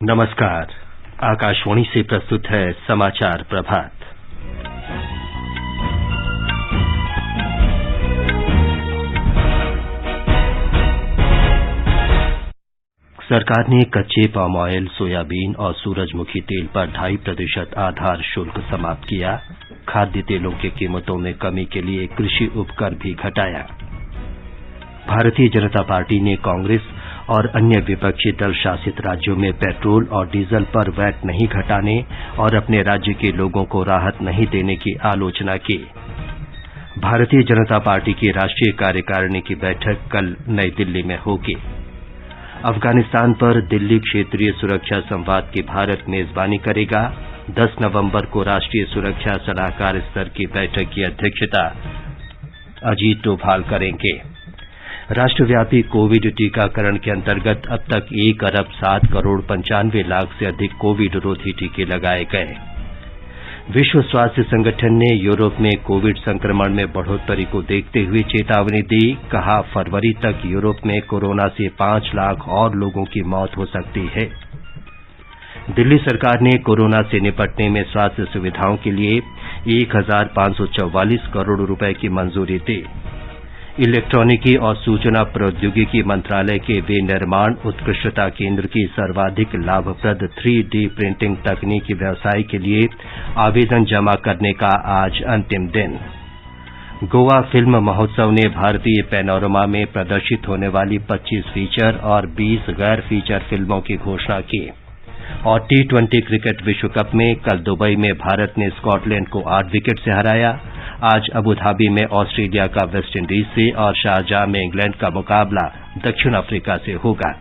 नमस्कार। आकाशवाणी से प्रस्तुत है समाचार प्रभात। सरकार ने कच्चे पाम ऑयल, सोयाबीन और सूरजमुखी तेल पर 2.5% आधार शुल्क समाप्त किया। खाद्य तेलों की कीमतों में कमी के लिए कृषि उपकर भी घटाया। भारतीय जनता पार्टी ने कांग्रेस और अन्य विपक्षी दल शासित राज्यों में पेट्रोल और डीजल पर वैट नहीं घटाने और अपने राज्य के लोगों को राहत नहीं देने की आलोचना की। भारतीय जनता पार्टी की राष्ट्रीय कार्यकारिणी की बैठक कल नई दिल्ली में होगी। अफगानिस्तान पर दिल्ली क्षेत्रीय सुरक्षा संवाद की भारत मेजबानी करेगा। 10 नवंबर को राष्ट्रीय सुरक्षा सलाहकार स्तर की बैठक की अध्यक्षता अजीत डोभाल करेंगे। राष्ट्रव्यापी कोविड टीकाकरण के अंतर्गत अब तक 1,07,95,00,000 से अधिक कोविड रोधी टीके लगाए गए। विश्व स्वास्थ्य संगठन ने यूरोप में कोविड संक्रमण में बढ़ोतरी को देखते हुए चेतावनी दी। कहा, फरवरी तक यूरोप में कोरोना से 5 लाख और लोगों की मौत हो सकती है। दिल्ली सरकार ने कोरोना से निपटने में स्वास्थ्य सुविधाओं के लिए 1,544 करोड़ रुपए की मंजूरी दी। इलेक्ट्रॉनिकी और सूचना प्रौद्योगिकी मंत्रालय के विनिर्माण उत्कृष्टता केंद्र की सर्वाधिक लाभप्रद 3D प्रिंटिंग तकनीकी व्यवसाय के लिए आवेदन जमा करने का आज अंतिम दिन। गोवा फिल्म महोत्सव ने भारतीय पैनोरमा में प्रदर्शित होने वाली 25 फीचर और 20 गैर फीचर फिल्मों की घोषणा की। और T20 क्रिकेट विश्व कप में कल दुबई में भारत ने स्कॉटलैंड को 8 विकेट से हराया। आज अबुधाबी में ऑस्ट्रेलिया का वेस्टइंडीज से और शारजाह में इंग्लैंड का मुकाबला दक्षिण अफ्रीका से होगा।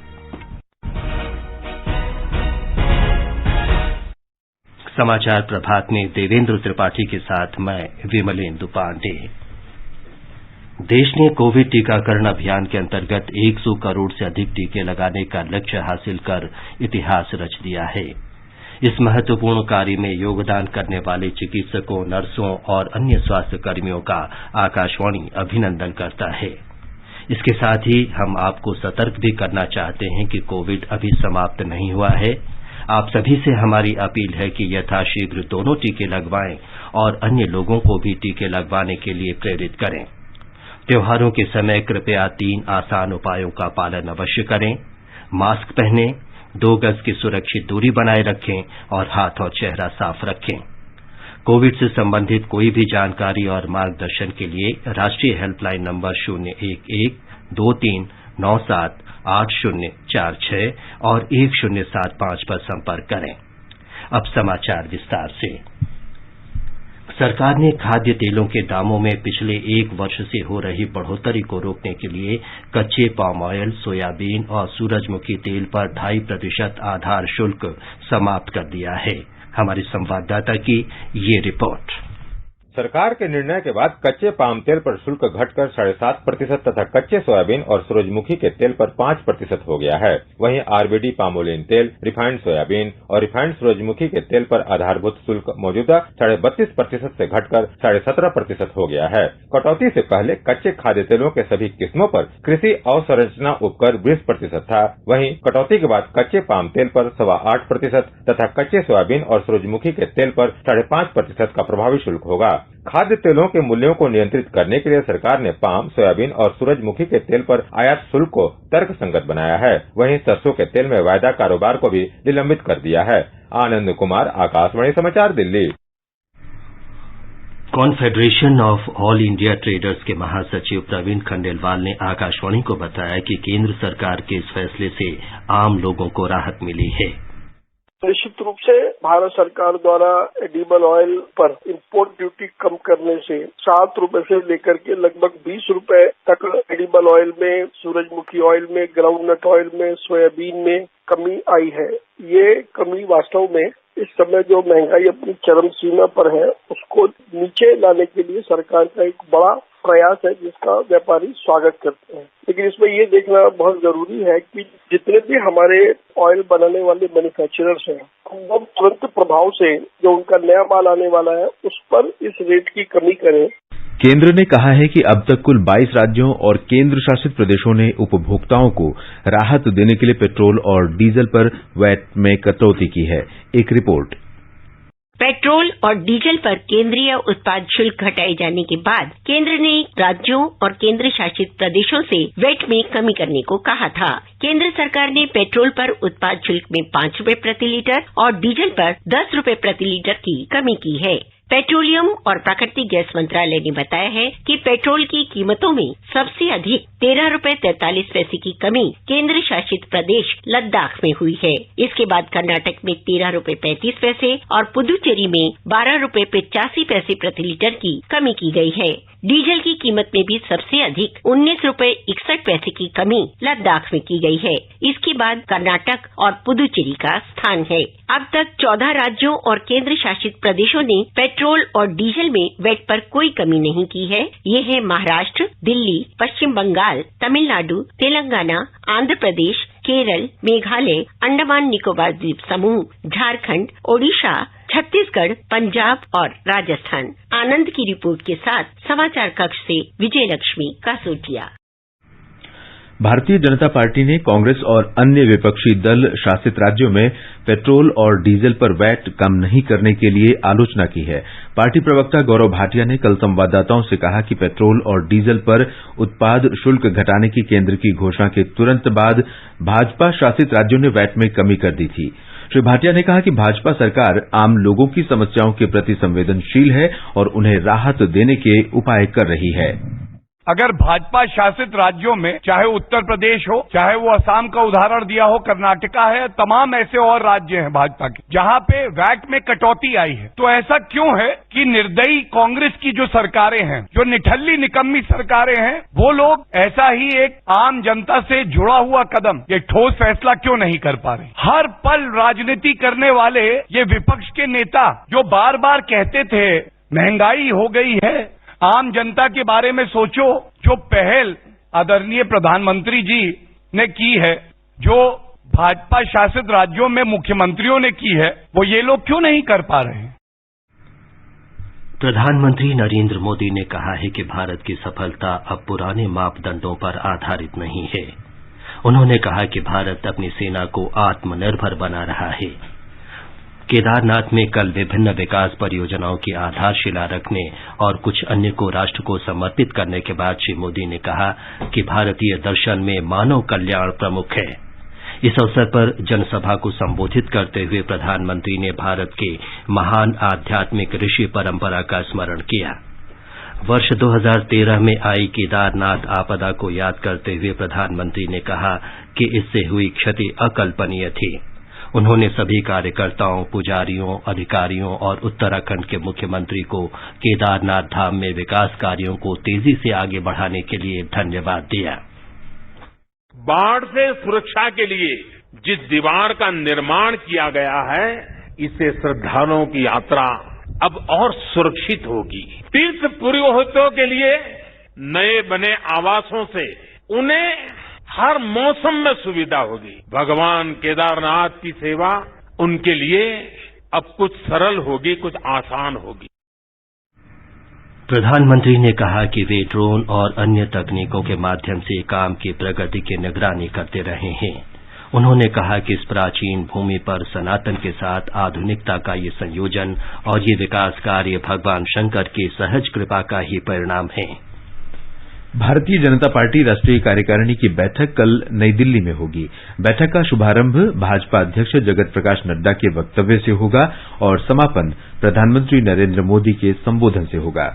समाचार प्रभात में देवेंद्र त्रिपाठी के साथ मैं विमलेंदु पांडे। देश ने कोविड टीकाकरण अभियान के अंतर्गत 100 करोड़ से अधिक टीके लगाने का लक्ष्य हासिल कर इतिहास रच दिया है। इस महत्वपूर्ण कार्य में योगदान करने वाले चिकित्सकों, नर्सों और अन्य स्वास्थ्य कर्मियों का आकाशवाणी अभिनंदन करता है। इसके साथ ही हम आपको सतर्क भी करना चाहते हैं कि कोविड अभी समाप्त नहीं हुआ है। आप सभी से हमारी अपील है कि यथाशीघ्र दोनों टीके लगवाएं और अन्य लोगों को भी टीके लगवाने के लिए प्रेरित करें। त्योहारों के समय कृपया 3 आसान उपायों का पालन अवश्य करें। मास्क पहनें, 2 गज की सुरक्षित दूरी बनाए रखें और हाथ और चेहरा साफ रखें। कोविड से संबंधित कोई भी जानकारी और मार्गदर्शन के लिए राष्ट्रीय हेल्पलाइन नंबर 011-2397-8046 और 1075 पर संपर्क करें। अब समाचार विस्तार से। सरकार ने खाद्य तेलों के दामों में पिछले 1 वर्ष से हो रही बढ़ोतरी को रोकने के लिए कच्चे पाम ऑयल, सोयाबीन और सूरजमुखी तेल पर 2.5% आधार शुल्क समाप्त कर दिया है। हमारे संवाददाता की ये रिपोर्ट। सरकार के निर्णय के बाद कच्चे पाम तेल पर शुल्क घटकर 7.5% तथा कच्चे सोयाबीन और सूरजमुखी के तेल पर 5% हो गया है। वहीं आरबीडी पामोलिन तेल, रिफाइंड सोयाबीन और रिफाइंड सूरजमुखी के तेल पर आधारभूत शुल्क मौजूदा 32.5% से घटकर 17.5% हो गया है। कटौती से पहले कच्चे खाद्य तेलों के सभी किस्मों पर कृषि अवसंरचना उपकर 20% था। वहीं कटौती के बाद कच्चे पाम तेल पर 8.25% तथा कच्चे सोयाबीन और सूरजमुखी के तेल पर 5.5% का प्रभावी शुल्क होगा। खाद्य तेलों के मूल्यों को नियंत्रित करने के लिए सरकार ने पाम, सोयाबीन और सूरजमुखी के तेल पर आयात शुल्क को तर्कसंगत बनाया है। वहीं सरसों के तेल में वायदा कारोबार को भी निलंबित कर दिया है। आनंद कुमार, आकाशवाणी समाचार, Delhi. Confederation of all India traders के महासचिव प्रवीण खंडेलवाल ने आकाशवाणी को बताया कि केंद्र सरकार के इस फैसले से आम लोगों को राहत मिली है। निश्चित रूप से भारत सरकार द्वारा एडिबल ऑयल पर इंपोर्ट ड्यूटी कम करने से 7 रुपए से लेकर के लगभग 20 रुपए तक एडिबल ऑयल में, सूरजमुखी ऑयल में, ग्राउंडनट ऑयल में, सोयाबीन में कमी आई है। ये कमी वास्तव में इस समय जो महंगाई अपनी चरम सीमा पर है उसको नीचे लाने के लिए सरकार का एक बड़ा प्रयास है, जिसका व्यापारी स्वागत करते हैं। लेकिन इसमें ये देखना बहुत जरूरी है कि जितने भी हमारे ऑयल बनाने वाले मैन्युफैक्चरर्स हैं, वो तुरंत प्रभाव से जो उनका नया माल आने वाला है उस पर इस रेट की कमी करें। केंद्र ने कहा है कि अब तक कुल 22 राज्यों और केंद्र शासित प्रदेशों ने उपभोक्ताओं को राहत देने के लिए पेट्रोल और डीजल पर वैट में कटौती की है। एक रिपोर्ट। पेट्रोल और डीजल पर केंद्रीय उत्पाद शुल्क घटाए जाने के बाद केंद्र ने राज्यों और केंद्र शासित प्रदेशों से वैट में कमी करने को कहा था। केंद्र सरकार ने पेट्रोल पर उत्पाद शुल्क में 5 रुपए प्रति लीटर और डीजल पर 10 रुपए प्रति लीटर की कमी की है। पेट्रोलियम और प्राकृतिक गैस मंत्रालय ने बताया है कि पेट्रोल की कीमतों में सबसे अधिक 13 रुपए 43 पैसे की कमी केंद्र शासित प्रदेश लद्दाख में हुई है। इसके बाद कर्नाटक में 13 रुपए 35 पैसे और पुदुचेरी में 12 रुपए 85 पैसे प्रति लीटर की कमी की गई है। डीजल की कीमत में भी सबसे अधिक 19 रुपए 61 पैसे की कमी लद्दाख में की गई है। इसके बाद कर्नाटक और पुदुचेरी का स्थान है। अब तक 14 राज्यों और केंद्र शासित प्रदेशों ने पेट्रोल और डीजल में वैट पर कोई कमी नहीं की है। ये है महाराष्ट्र, दिल्ली, पश्चिम बंगाल, तमिलनाडु, तेलंगाना, आंध्र प्रदेश, केरल, मेघालय, अंडमान निकोबार द्वीप समूह, झारखंड, ओडिशा, छत्तीसगढ़, पंजाब और राजस्थान। आनंद की रिपोर्ट के साथ समाचार कक्ष से विजय लक्ष्मी कासोटिया। भारतीय जनता पार्टी ने कांग्रेस और अन्य विपक्षी दल शासित राज्यों में पेट्रोल और डीजल पर वैट कम नहीं करने के लिए आलोचना की है। पार्टी प्रवक्ता गौरव भाटिया ने कल संवाददाताओं से कहा कि पेट्रोल और डीजल पर उत्पाद शुल्क घटाने की केंद्र की घोषणा के तुरंत बाद भाजपा शासित राज्यों ने वैट में कमी कर दी थी। श्री भाटिया ने कहा कि भाजपा सरकार आम लोगों की समस्याओं के प्रति संवेदनशील है और उन्हें राहत देने के उपाय कर रही है। अगर भाजपा शासित राज्यों में चाहे उत्तर प्रदेश हो, चाहे वो असम का उदाहरण दिया हो, कर्नाटका है, तमाम ऐसे और राज्य हैं भाजपा के जहां पे वैट में कटौती आई है, तो ऐसा क्यों है कि निर्दयी कांग्रेस की जो सरकारें हैं, जो निठल्ली निकम्मी सरकारें हैं, वो लोग ऐसा ही एक आम जनता से जुड़ा हुआ कदम, ये ठोस फैसला क्यों नहीं कर पा रहे? हर पल राजनीति करने वाले ये विपक्ष के नेता जो बार बार कहते थे महंगाई हो गई है, आम जनता के बारे में सोचो, जो पहल आदरणीय प्रधानमंत्री जी ने की है, जो भाजपा शासित राज्यों में मुख्यमंत्रियों ने की है, वो ये लोग क्यों नहीं कर पा रहे हैं? प्रधानमंत्री नरेंद्र मोदी ने कहा है कि भारत की सफलता अब पुराने मापदंडों पर आधारित नहीं है। उन्होंने कहा कि भारत अपनी सेना को आत्मनिर्भर बना रहा है। केदारनाथ में कल विभिन्न विकास परियोजनाओं की आधारशिला रखने और कुछ अन्य को राष्ट्र को समर्पित करने के बाद श्री मोदी ने कहा कि भारतीय दर्शन में मानव कल्याण प्रमुख है। इस अवसर पर जनसभा को संबोधित करते हुए प्रधानमंत्री ने भारत के महान आध्यात्मिक ऋषि परंपरा का स्मरण किया। वर्ष 2013 में आई केदारनाथ आपदा को याद करते हुए प्रधानमंत्री ने कहा कि इससे हुई क्षति अकल्पनीय थी। उन्होंने सभी कार्यकर्ताओं, पुजारियों, अधिकारियों और उत्तराखंड के मुख्यमंत्री को केदारनाथ धाम में विकास कार्यों को तेजी से आगे बढ़ाने के लिए धन्यवाद दिया। बाढ़ से सुरक्षा के लिए जिस दीवार का निर्माण किया गया है, इससे श्रद्धालुओं की यात्रा अब और सुरक्षित होगी। तीर्थ पुरोहितों के लिए नए बने आवासों से उन्हें हर मौसम में सुविधा होगी। भगवान केदारनाथ की सेवा उनके लिए अब कुछ सरल होगी, कुछ आसान होगी। प्रधानमंत्री ने कहा कि वे ड्रोन और अन्य तकनीकों के माध्यम से काम की प्रगति की निगरानी करते रहे हैं। उन्होंने कहा कि इस प्राचीन भूमि पर सनातन के साथ आधुनिकता का ये संयोजन और ये विकास कार्य भगवान शंकर की सहज कृपा का ही परिणाम है। भारतीय जनता पार्टी राष्ट्रीय कार्यकारिणी की बैठक कल नई दिल्ली में होगी। बैठक का शुभारंभ भाजपा अध्यक्ष जगत प्रकाश नड्डा के वक्तव्य से होगा और समापन प्रधानमंत्री नरेंद्र मोदी के संबोधन से होगा।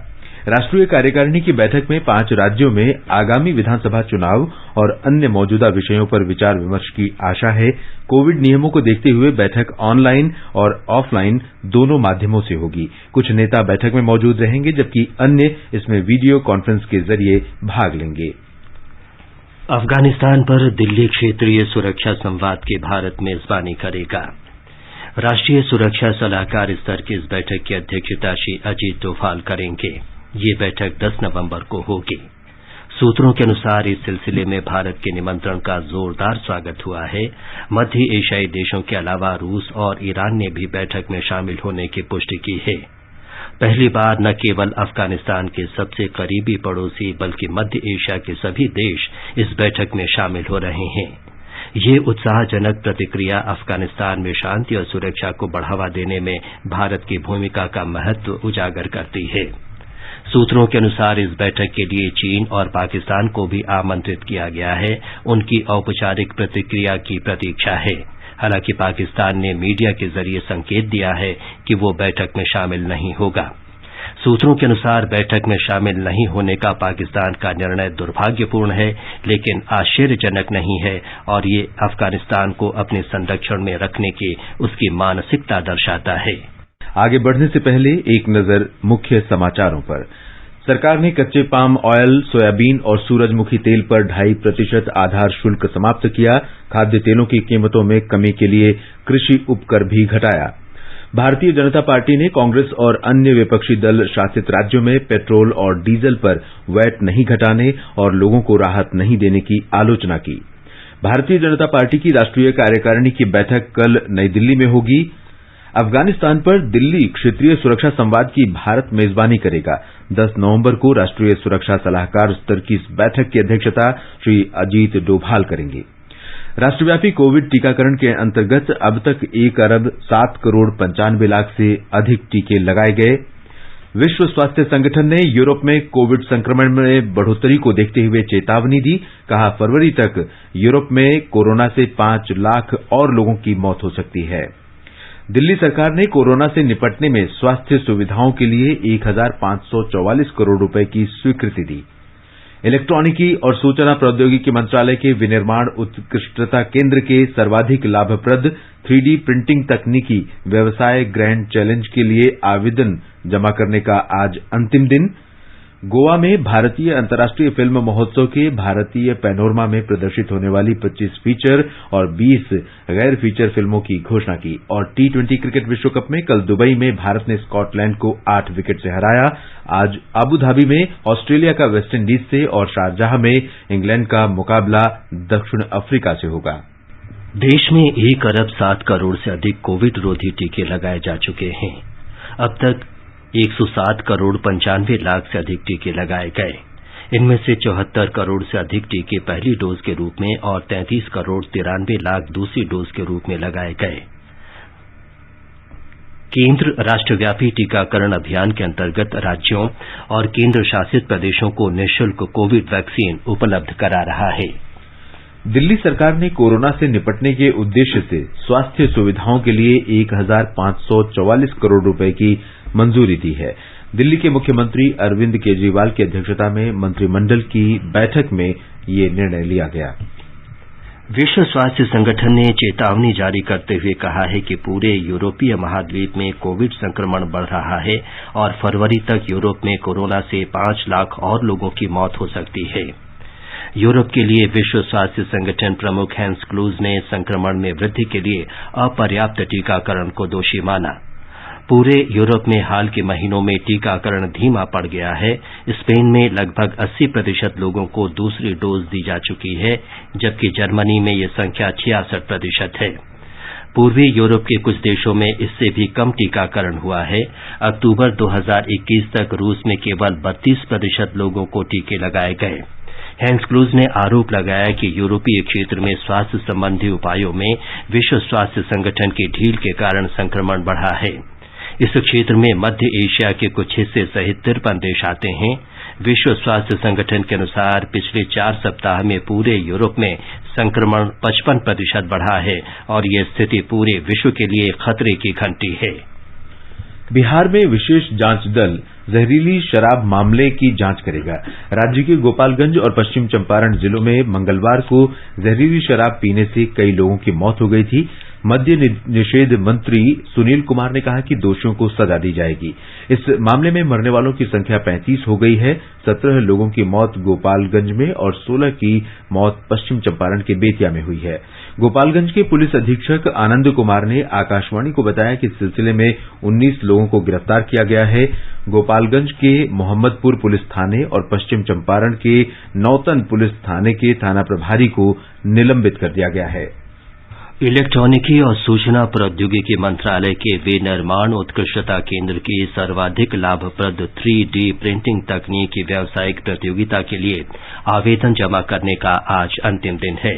राष्ट्रीय कार्यकारिणी की बैठक में 5 राज्यों में आगामी विधानसभा चुनाव और अन्य मौजूदा विषयों पर विचार विमर्श की आशा है। कोविड नियमों को देखते हुए बैठक ऑनलाइन और ऑफलाइन दोनों माध्यमों से होगी। कुछ नेता बैठक में मौजूद रहेंगे जबकि अन्य इसमें वीडियो कॉन्फ्रेंस के जरिए भाग लेंगे। अफगानिस्तान पर दिल्ली क्षेत्रीय सुरक्षा संवाद के भारत मेजबानी करेगा। राष्ट्रीय सुरक्षा सलाहकार स्तर की इस बैठक की अध्यक्षता श्री अजीत डोभाल करेंगे। ये बैठक 10 नवंबर को होगी। सूत्रों के अनुसार इस सिलसिले में भारत के निमंत्रण का जोरदार स्वागत हुआ है। मध्य एशियाई देशों के अलावा रूस और ईरान ने भी बैठक में शामिल होने की पुष्टि की है। पहली बार न केवल अफगानिस्तान के सबसे करीबी पड़ोसी बल्कि मध्य एशिया के सभी देश इस बैठक में शामिल हो रहे हैं। ये उत्साहजनक प्रतिक्रिया अफगानिस्तान में शांति और सुरक्षा को बढ़ावा देने में भारत की भूमिका का महत्व उजागर करती है। सूत्रों के अनुसार इस बैठक के लिए चीन और पाकिस्तान को भी आमंत्रित किया गया है। उनकी औपचारिक प्रतिक्रिया की प्रतीक्षा है। हालांकि पाकिस्तान ने मीडिया के जरिए संकेत दिया है कि वो बैठक में शामिल नहीं होगा। सूत्रों के अनुसार बैठक में शामिल नहीं होने का पाकिस्तान का निर्णय दुर्भाग्यपूर्ण है, लेकिन आश्चर्यजनक नहीं है और ये अफगानिस्तान को अपने संरक्षण में रखने की उसकी मानसिकता दर्शाता है। आगे बढ़ने से पहले एक नजर मुख्य समाचारों पर। सरकार ने कच्चे पाम ऑयल, सोयाबीन और सूरजमुखी तेल पर 2.5% आधार शुल्क समाप्त किया। खाद्य तेलों की कीमतों में कमी के लिए कृषि उपकर भी घटाया। भारतीय जनता पार्टी ने कांग्रेस और अन्य विपक्षी दल शासित राज्यों में पेट्रोल और डीजल पर वैट नहीं घटाने और लोगों को राहत नहीं देने की आलोचना की। भारतीय जनता पार्टी की राष्ट्रीय कार्यकारिणी की बैठक कल नई दिल्ली में होगी। अफगानिस्तान पर दिल्ली क्षेत्रीय सुरक्षा संवाद की भारत मेजबानी करेगा। 10 नवंबर को राष्ट्रीय सुरक्षा सलाहकार स्तर की इस बैठक की अध्यक्षता श्री अजीत डोभाल करेंगे। राष्ट्रव्यापी कोविड टीकाकरण के अंतर्गत अब तक 1,07,95,00,000 से अधिक टीके लगाए गए। विश्व स्वास्थ्य संगठन ने यूरोप में कोविड संक्रमण में बढ़ोतरी को देखते हुए चेतावनी दी। कहा, फरवरी तक यूरोप में कोरोना से 5 लाख और लोगों की मौत हो सकती है। दिल्ली सरकार ने कोरोना से निपटने में स्वास्थ्य सुविधाओं के लिए 1,544 करोड़ रुपए की स्वीकृति दी। इलेक्ट्रॉनिकी और सूचना प्रौद्योगिकी मंत्रालय के विनिर्माण उत्कृष्टता केंद्र के सर्वाधिक लाभप्रद 3D प्रिंटिंग तकनीकी व्यवसाय ग्रैंड चैलेंज के लिए आवेदन जमा करने का आज अंतिम दिन। गोवा में भारतीय अंतर्राष्ट्रीय फिल्म महोत्सव के भारतीय पैनोरमा में प्रदर्शित होने वाली 25 फीचर और 20 गैर फीचर फिल्मों की घोषणा की। और T20 क्रिकेट विश्व कप में कल दुबई में भारत ने स्कॉटलैंड को 8 विकेट से हराया। आज अबू धाबी में ऑस्ट्रेलिया का वेस्टइंडीज से और शारजाह में इंग्लैंड का मुकाबला दक्षिण अफ्रीका से होगा। देश में 1 अरब 7 करोड़ से अधिक कोविड रोधी टीके लगाए जा चुके हैं। अब तक 107 करोड़ 95 लाख से अधिक टीके लगाए गए। इनमें से 74 करोड़ से अधिक टीके पहली डोज के रूप में और 33 करोड़ 93 लाख दूसरी डोज के रूप में लगाए गए। केंद्र राष्ट्रव्यापी टीकाकरण अभियान के अंतर्गत राज्यों और केंद्र शासित प्रदेशों को निःशुल्क कोविड वैक्सीन उपलब्ध करा रहा है। दिल्ली सरकार ने कोरोना से निपटने के उद्देश्य से स्वास्थ्य सुविधाओं के लिए 1,544 करोड़ रुपए की मंजूरी दी है। दिल्ली के मुख्यमंत्री अरविंद केजरीवाल की अध्यक्षता में मंत्रिमंडल की बैठक में ये निर्णय लिया गया। विश्व स्वास्थ्य संगठन ने चेतावनी जारी करते हुए कहा है कि पूरे यूरोपीय महाद्वीप में कोविड संक्रमण बढ़ रहा है और फरवरी तक यूरोप में कोरोना से 5 लाख और लोगों की मौत हो सकती है। यूरोप के लिए विश्व स्वास्थ्य संगठन प्रमुख हैंस क्लूज ने संक्रमण में वृद्धि के लिए अपर्याप्त टीकाकरण को दोषी माना। पूरे यूरोप में हाल के महीनों में टीकाकरण धीमा पड़ गया है। स्पेन में लगभग 80% लोगों को दूसरी डोज दी जा चुकी है, जबकि जर्मनी में यह संख्या 66% है। पूर्वी यूरोप के कुछ देशों में इससे भी कम टीकाकरण हुआ है। अक्टूबर 2021 तक रूस में केवल 32% लोगों को टीके लगाए गए। हैंस क्लूज ने आरोप लगाया कि यूरोपीय क्षेत्र में स्वास्थ्य संबंधी उपायों में विश्व स्वास्थ्य संगठन की ढील के कारण संक्रमण बढ़ा है। इस क्षेत्र में मध्य एशिया के कुछ हिस्से सहित 53 देश आते हैं। विश्व स्वास्थ्य संगठन के अनुसार पिछले 4 सप्ताह में पूरे यूरोप में संक्रमण 55% बढ़ा है और यह स्थिति पूरे विश्व के लिए खतरे की घंटी है। बिहार में विशेष जांच दल जहरीली शराब मामले की जांच करेगा। राज्य के गोपालगंज और पश्चिम चंपारण जिलों में मंगलवार को जहरीली शराब पीने से कई लोगों की मौत हो गई थी। मद्य निषेध मंत्री सुनील कुमार ने कहा कि दोषियों को सजा दी जाएगी। इस मामले में मरने वालों की संख्या 35 हो गई है। 17 लोगों की मौत गोपालगंज में और 16 की मौत पश्चिम चंपारण के बेतिया में हुई है। गोपालगंज के पुलिस अधीक्षक आनंद कुमार ने आकाशवाणी को बताया कि इस सिलसिले में 19 लोगों को गिरफ्तार किया गया है। गोपालगंज के मोहम्मदपुर पुलिस थाने और पश्चिम चंपारण के नौतन पुलिस थाने के थाना प्रभारी को निलंबित कर दिया गया है। इलेक्ट्रॉनिकी और सूचना प्रौद्योगिकी मंत्रालय के विनिर्माण उत्कृष्टता केंद्र की सर्वाधिक लाभप्रद 3D प्रिंटिंग तकनीक की व्यावसायिक प्रतियोगिता के लिए आवेदन जमा करने का आज अंतिम दिन है।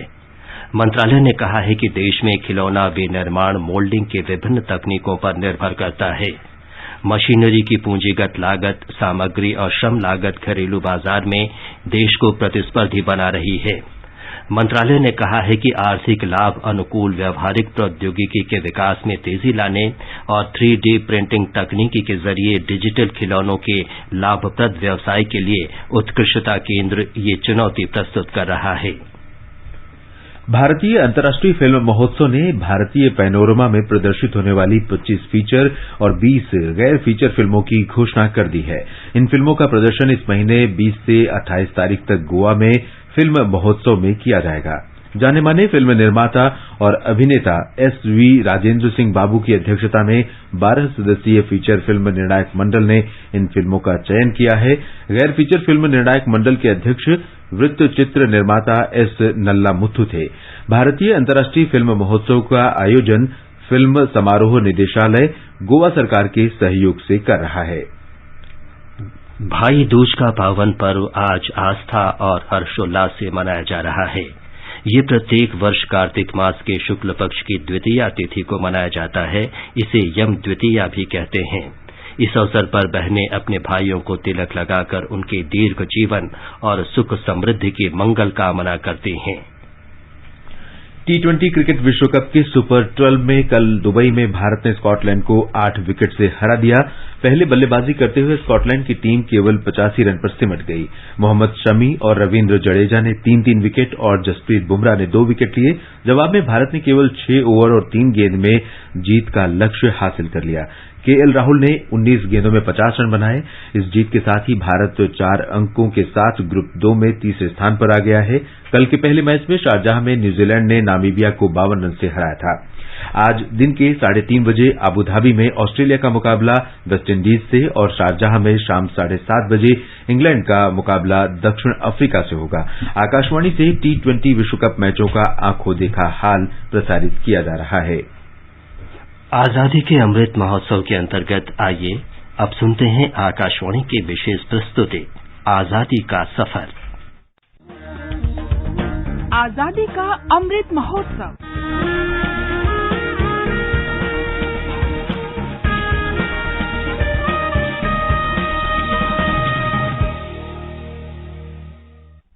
मंत्रालय ने कहा है कि देश में खिलौना विनिर्माण मोल्डिंग की विभिन्न तकनीकों पर निर्भर करता है। मशीनरी की पूंजीगत लागत, सामग्री और श्रम लागत घरेलू बाजार में देश को प्रतिस्पर्धी बना रही है। मंत्रालय ने कहा है कि आर्थिक लाभ अनुकूल व्यावहारिक प्रौद्योगिकी के विकास में तेजी लाने और 3D प्रिंटिंग तकनीकी के जरिए डिजिटल खिलौनों के लाभप्रद व्यवसाय के लिए उत्कृष्टता केंद्र ये चुनौती प्रस्तुत कर रहा है। भारतीय अंतर्राष्ट्रीय फिल्म महोत्सव ने भारतीय पैनोरमा में प्रदर्शित होने वाली 25 फीचर और 20 गैर फीचर फिल्मों की घोषणा कर दी है। इन फिल्मों का प्रदर्शन इस महीने 20 से 28 तारीख तक गोवा में फिल्म महोत्सव में किया जाएगा। जाने माने फिल्म निर्माता और अभिनेता SV राजेंद्र सिंह बाबू की अध्यक्षता में 12 सदस्यीय फीचर फिल्म निर्णायक मंडल ने इन फिल्मों का चयन किया है। गैर फीचर फिल्म निर्णायक मंडल के अध्यक्ष वृत्त चित्र निर्माता S नल्ला मुथु थे। भारतीय अंतर्राष्ट्रीय फिल्म महोत्सव का आयोजन फिल्म समारोह निदेशालय गोवा सरकार के सहयोग से कर रहा है। भाई दूज का पावन पर्व आज आस्था और हर्षोल्लास से मनाया जा रहा है। ये प्रत्येक वर्ष कार्तिक मास के शुक्ल पक्ष की द्वितीया तिथि को मनाया जाता है। इसे यम द्वितीया भी कहते हैं। इस अवसर पर बहनें अपने भाइयों को तिलक लगाकर उनके दीर्घ जीवन और सुख समृद्धि की मंगल कामना करती हैं। T20 क्रिकेट विश्व कप के सुपर 12 में कल दुबई में भारत ने स्कॉटलैंड को 8 विकेट से हरा दिया। पहले बल्लेबाजी करते हुए स्कॉटलैंड की टीम केवल 85 रन पर सिमट गई। मोहम्मद शमी और रविंद्र जडेजा ने 3-3 विकेट और जसप्रीत बुमराह ने 2 विकेट लिए। जवाब में भारत ने केवल 6 ओवर और 3 गेंद में जीत का लक्ष्य हासिल कर लिया। KL राहुल ने 19 गेंदों में 50 रन बनाए। इस जीत के साथ ही भारत 4 अंकों के साथ ग्रुप 2 में तीसरे स्थान पर आ गया है। कल के पहले मैच में शारजाह में न्यूजीलैंड ने नामीबिया को 52 रन से हराया था। आज दिन के 3:30 बजे अबुधाबी में ऑस्ट्रेलिया का मुकाबला वेस्टइंडीज से और शारजाह में शाम 7:30 बजे इंग्लैंड का मुकाबला दक्षिण अफ्रीका से होगा। आकाशवाणी से T20 विश्व कप मैचों का आंखों देखा हाल प्रसारित किया जा रहा है। आजादी के अमृत महोत्सव के अंतर्गत आइए अब सुनते हैं आकाशवाणी की विशेष प्रस्तुति आजादी का सफर। आजादी का अमृत महोत्सव।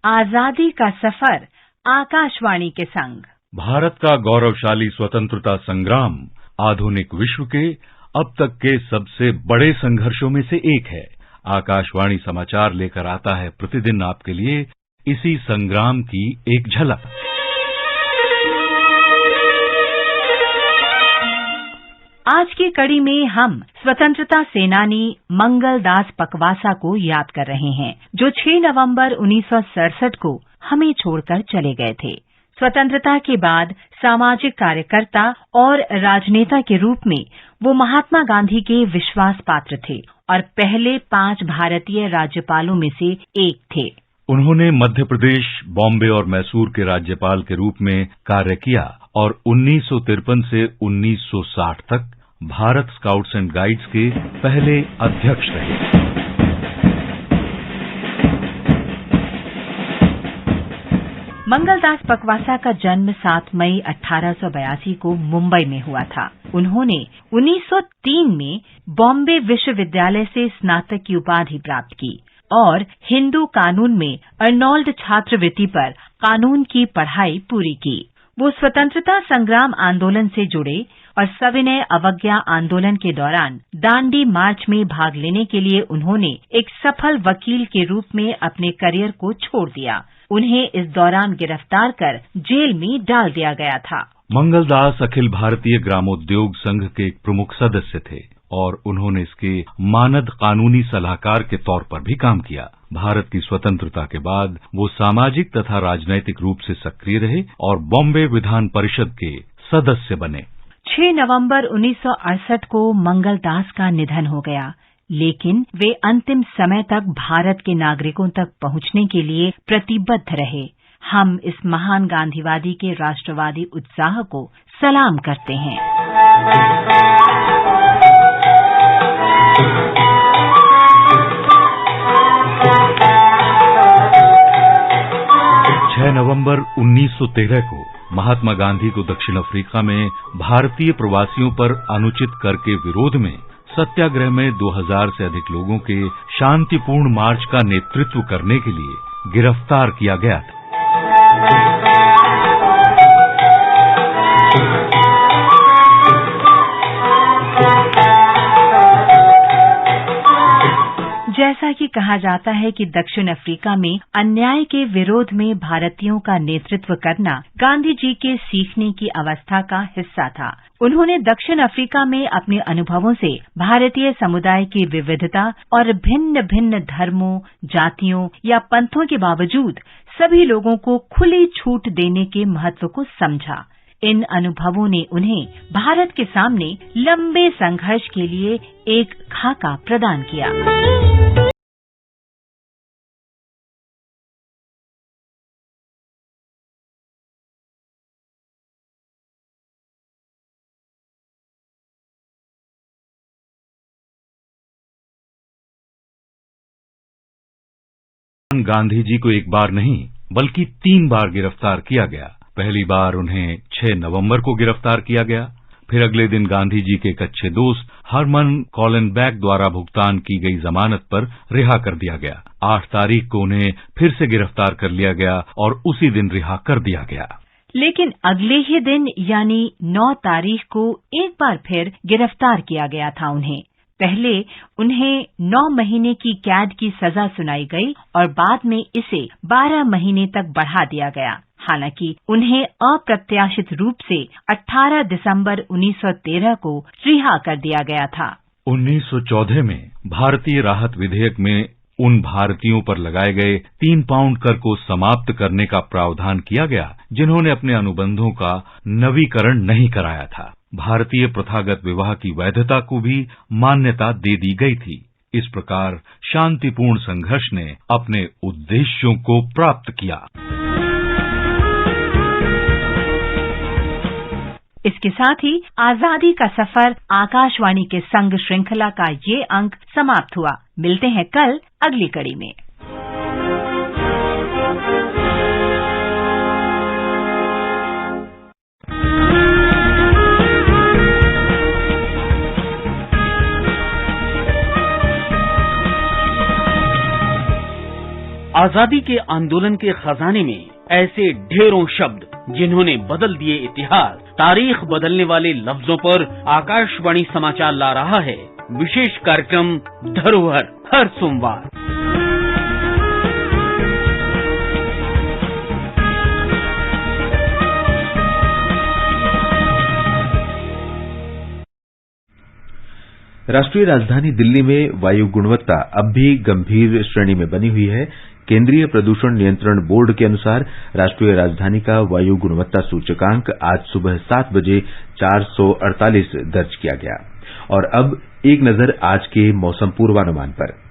आजादी का सफर आकाशवाणी के संग। भारत का गौरवशाली स्वतंत्रता संग्राम आधुनिक विश्व के अब तक के सबसे बड़े संघर्षों में से एक है। आकाशवाणी समाचार लेकर आता है प्रतिदिन आपके लिए इसी संग्राम की एक झलक। आज की कड़ी में हम स्वतंत्रता सेनानी मंगल दास पकवासा को याद कर रहे हैं, जो 6 नवंबर 1967 को हमें छोड़कर चले गए थे। स्वतंत्रता के बाद सामाजिक कार्यकर्ता और राजनेता के रूप में वो महात्मा गांधी के विश्वास पात्र थे और पहले 5 भारतीय राज्यपालों में से एक थे। उन्होंने मध्य प्रदेश, बॉम्बे और मैसूर के राज्यपाल के रूप में कार्य किया और 1953 से 1960 तक भारत स्काउट्स एंड गाइड्स के पहले अध्यक्ष रहे। मंगलदास पकवासा का जन्म 7 मई 1882 को मुंबई में हुआ था। उन्होंने 1903 में बॉम्बे विश्वविद्यालय से स्नातक की उपाधि प्राप्त की और हिंदू कानून में अर्नोल्ड छात्रवृत्ति पर कानून की पढ़ाई पूरी की। वो स्वतंत्रता संग्राम आंदोलन से जुड़े और सविनय अवज्ञा आंदोलन के दौरान दांडी मार्च में भाग लेने के लिए उन्होंने एक सफल वकील के रूप में अपने करियर को छोड़ दिया। उन्हें इस दौरान गिरफ्तार कर जेल में डाल दिया गया था। मंगलदास अखिल भारतीय ग्रामोद्योग संघ के एक प्रमुख सदस्य थे और उन्होंने इसके मानद कानूनी सलाहकार के तौर पर भी काम किया। भारत की स्वतंत्रता के बाद वो सामाजिक तथा राजनैतिक रूप से सक्रिय रहे और बॉम्बे विधान परिषद के सदस्य बने। 6 नवंबर 1968 को मंगलदास का निधन हो गया, लेकिन वे अंतिम समय तक भारत के नागरिकों तक पहुंचने के लिए प्रतिबद्ध रहे। हम इस महान गांधीवादी के राष्ट्रवादी उत्साह को सलाम करते हैं। 6 नवंबर 1913 को महात्मा गांधी को दक्षिण अफ्रीका में भारतीय प्रवासियों पर अनुचित कर के विरोध में सत्याग्रह में 2000 से अधिक लोगों के शांतिपूर्ण मार्च का नेतृत्व करने के लिए गिरफ्तार किया गया था। जैसा कि कहा जाता है कि दक्षिण अफ्रीका में अन्याय के विरोध में भारतीयों का नेतृत्व करना गांधी जी के सीखने की अवस्था का हिस्सा था। उन्होंने दक्षिण अफ्रीका में अपने अनुभवों से भारतीय समुदाय की विविधता और भिन्न भिन्न धर्मों, जातियों या पंथों के बावजूद सभी लोगों को खुली छूट देने के महत्व को समझा। इन अनुभवों ने उन्हें भारत के सामने लंबे संघर्ष के लिए एक खाका प्रदान किया। गांधी जी को एक बार नहीं बल्कि 3 बार गिरफ्तार किया गया। पहली बार उन्हें 6 नवंबर को गिरफ्तार किया गया, फिर अगले दिन गांधी जी के एक अच्छे दोस्त हरमन कॉलनबैक द्वारा भुगतान की गई जमानत पर रिहा कर दिया गया। 8 तारीख को उन्हें फिर से गिरफ्तार कर लिया गया और उसी दिन रिहा कर दिया गया। लेकिन अगले ही दिन यानी 9 तारीख को एक बार फिर गिरफ्तार किया गया था उन्हें। पहले उन्हें 9 महीने की कैद की सजा सुनाई गई और बाद में इसे 12 महीने तक बढ़ा दिया गया। हालांकि उन्हें अप्रत्याशित रूप से 18 दिसंबर 1913 को रिहा कर दिया गया था। 1914 में भारतीय राहत विधेयक में उन भारतीयों पर लगाए गए 3 पाउंड कर को समाप्त करने का प्रावधान किया गया जिन्होंने अपने अनुबंधों का नवीकरण नहीं कराया था। भारतीय प्रथागत विवाह की वैधता को भी मान्यता दे दी गई थी। इस प्रकार शांतिपूर्ण संघर्ष ने अपने उद्देश्यों को प्राप्त किया। इसके साथ ही आजादी का सफर आकाशवाणी के संग श्रृंखला का ये अंक समाप्त हुआ। मिलते हैं कल अगली कड़ी में। आजादी के आंदोलन के खजाने में ऐसे ढेरों शब्द जिन्होंने बदल दिए इतिहास। तारीख बदलने वाले लफ्जों पर आकाशवाणी समाचार ला रहा है विशेष कार्यक्रम धरोहर हर सोमवार। राष्ट्रीय राजधानी दिल्ली में वायु गुणवत्ता अब भी गंभीर श्रेणी में बनी हुई है। केंद्रीय प्रदूषण नियंत्रण बोर्ड के अनुसार राष्ट्रीय राजधानी का वायु गुणवत्ता सूचकांक आज सुबह 7 बजे 448 दर्ज किया गया। और अब एक नजर आज के मौसम पूर्वानुमान पर।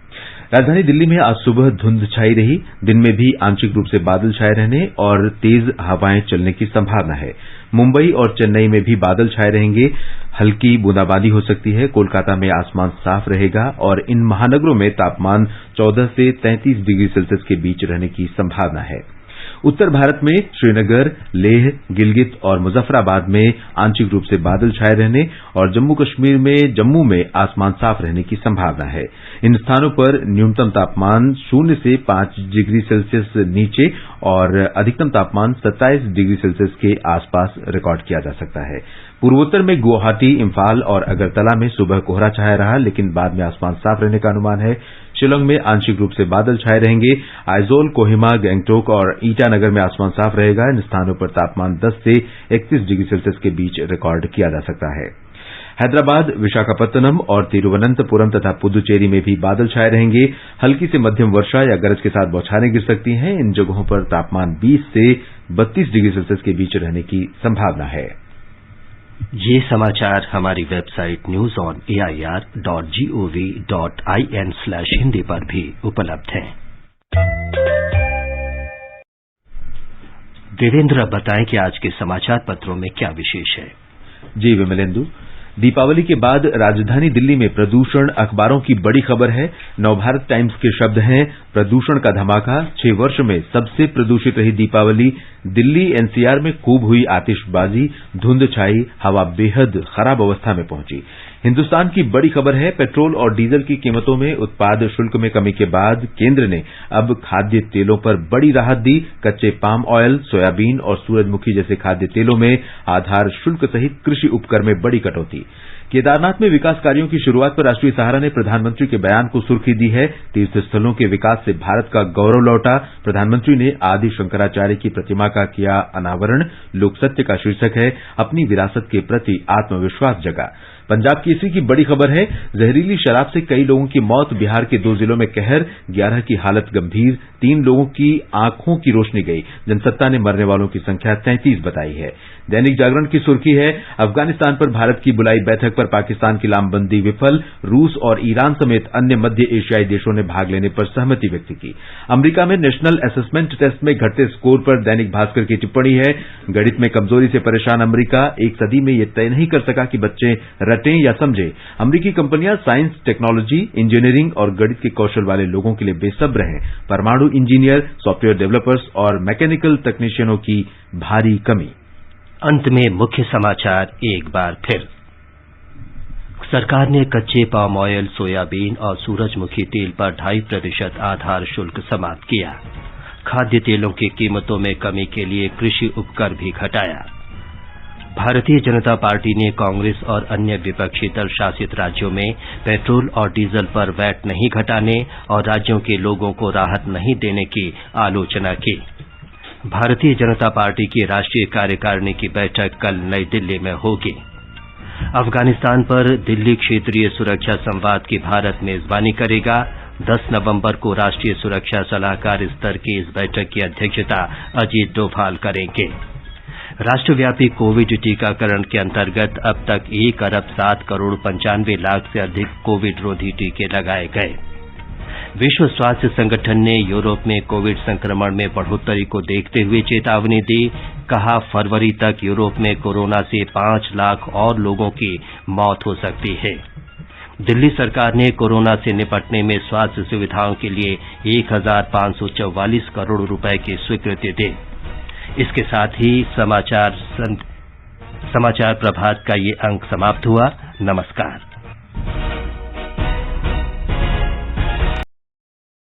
राजधानी दिल्ली में आज सुबह धुंध छाई रही। दिन में भी आंशिक रूप से बादल छाए रहने और तेज हवाएं चलने की संभावना है। मुंबई और चेन्नई में भी बादल छाए रहेंगे, हल्की बूंदाबांदी हो सकती है। कोलकाता में आसमान साफ रहेगा और इन महानगरों में तापमान 14 से 33 डिग्री सेल्सियस के बीच रहने की संभावना है। उत्तर भारत में श्रीनगर, लेह, गिलगित और मुजफ्फराबाद में आंशिक रूप से बादल छाए रहने और जम्मू कश्मीर में जम्मू में आसमान साफ रहने की संभावना है। इन स्थानों पर न्यूनतम तापमान 0 से 5 डिग्री सेल्सियस नीचे और अधिकतम तापमान 27 डिग्री सेल्सियस के आसपास रिकॉर्ड किया जा सकता है। पूर्वोत्तर में गुवाहाटी, इम्फाल और अगरतला में सुबह कोहरा छाया रहा, लेकिन बाद में आसमान साफ रहने का अनुमान है। शिलांग में आंशिक रूप से बादल छाए रहेंगे। आइजोल, कोहिमा, गंगटोक और ईटानगर में आसमान साफ रहेगा। इन स्थानों पर तापमान 10 से 31 डिग्री सेल्सियस के बीच रिकॉर्ड किया जा सकता है। हैदराबाद, विशाखापत्तनम और तिरुवनंतपुरम तथा पुदुचेरी में भी बादल छाए रहेंगे। हल्की से मध्यम वर्षा या गरज के साथ बौछारें गिर सकती हैं। इन जगहों पर तापमान 20 से 32 डिग्री सेल्सियस के बीच रहने की संभावना है। ये समाचार हमारी वेबसाइट newsonair.gov.in/hindi पर भी उपलब्ध हैं। देवेंद्र, बताएं कि आज के समाचार पत्रों में क्या विशेष है। जी विमलेंदु। दीपावली के बाद राजधानी दिल्ली में प्रदूषण अखबारों की बड़ी खबर है। नवभारत टाइम्स के शब्द हैं, प्रदूषण का धमाका, 6 वर्ष में सबसे प्रदूषित रही दीपावली। दिल्ली एनसीआर में खूब हुई आतिशबाजी, धुंध छाई, हवा बेहद खराब अवस्था में पहुंची। हिंदुस्तान की बड़ी खबर है, पेट्रोल और डीजल की कीमतों में उत्पाद शुल्क में कमी के बाद केंद्र ने अब खाद्य तेलों पर बड़ी राहत दी। कच्चे पाम ऑयल, सोयाबीन और सूरजमुखी जैसे खाद्य तेलों में आधार शुल्क सहित कृषि उपकर में बड़ी कटौती। केदारनाथ में विकास कार्यों की शुरुआत पर राष्ट्रीय सहारा ने प्रधानमंत्री के बयान को सुर्खी दी है। तीर्थ स्थलों के विकास से भारत का गौरव लौटा। प्रधानमंत्री ने आदि शंकराचार्य की प्रतिमा का किया अनावरण। लोक सत्य का शीर्षक है, अपनी विरासत के प्रति आत्मविश्वास जगा। पंजाब केसरी की बड़ी खबर है, जहरीली शराब से कई लोगों की मौत, बिहार के 2 जिलों में कहर, 11 की हालत गंभीर, 3 लोगों की आंखों की रोशनी गई। जनसत्ता ने मरने वालों की संख्या 33 बताई है। दैनिक जागरण की सुर्खी है, अफगानिस्तान पर भारत की बुलाई बैठक पर पाकिस्तान की लामबंदी विफल, रूस और ईरान समेत अन्य मध्य एशियाई देशों ने भाग लेने पर सहमति व्यक्त की। अमेरिका में नेशनल असेसमेंट टेस्ट में घटते स्कोर पर दैनिक भास्कर की टिप्पणी है, गणित में कमजोरी से परेशान अमेरिका, 1 सदी में यह तय नहीं कर सका कि बच्चे रटें या समझें। अमेरिकी कंपनियां साइंस, टेक्नोलॉजी, इंजीनियरिंग और गणित के कौशल वाले लोगों के लिए बेसब्र हैं। परमाणु इंजीनियर, सॉफ्टवेयर डेवलपर्स और मैकेनिकल तकनीशियनों की भारी कमी। अंत में मुख्य समाचार एक बार फिर। सरकार ने कच्चे पाम ऑयल, सोयाबीन और सूरजमुखी तेल पर 2.5% आधार शुल्क समाप्त किया। खाद्य तेलों की कीमतों में कमी के लिए कृषि उपकर भी घटाया। भारतीय जनता पार्टी ने कांग्रेस और अन्य विपक्षी दल शासित राज्यों में पेट्रोल और डीजल पर वैट नहीं घटाने और राज्यों के लोगों को राहत नहीं देने की आलोचना की। भारतीय जनता पार्टी की राष्ट्रीय कार्यकारिणी की बैठक कल नई दिल्ली में होगी। अफगानिस्तान पर दिल्ली क्षेत्रीय सुरक्षा संवाद की भारत मेजबानी करेगा। 10 नवंबर को राष्ट्रीय सुरक्षा सलाहकार स्तर की इस बैठक की अध्यक्षता अजीत डोभाल करेंगे। राष्ट्रव्यापी कोविड टीकाकरण के अंतर्गत अब तक 1,07,95,00,000 से अधिक कोविड रोधी टीके लगाए गए। विश्व स्वास्थ्य संगठन ने यूरोप में कोविड संक्रमण में बढ़ोतरी को देखते हुए चेतावनी दी। कहा, फरवरी तक यूरोप में कोरोना से 5 लाख और लोगों की मौत हो सकती है। दिल्ली सरकार ने कोरोना से निपटने में स्वास्थ्य सुविधाओं के लिए 1,544 करोड़ रुपए की स्वीकृति दी। इसके साथ ही समाचार प्रभात का ये अंक समाप्त हुआ। नमस्कार।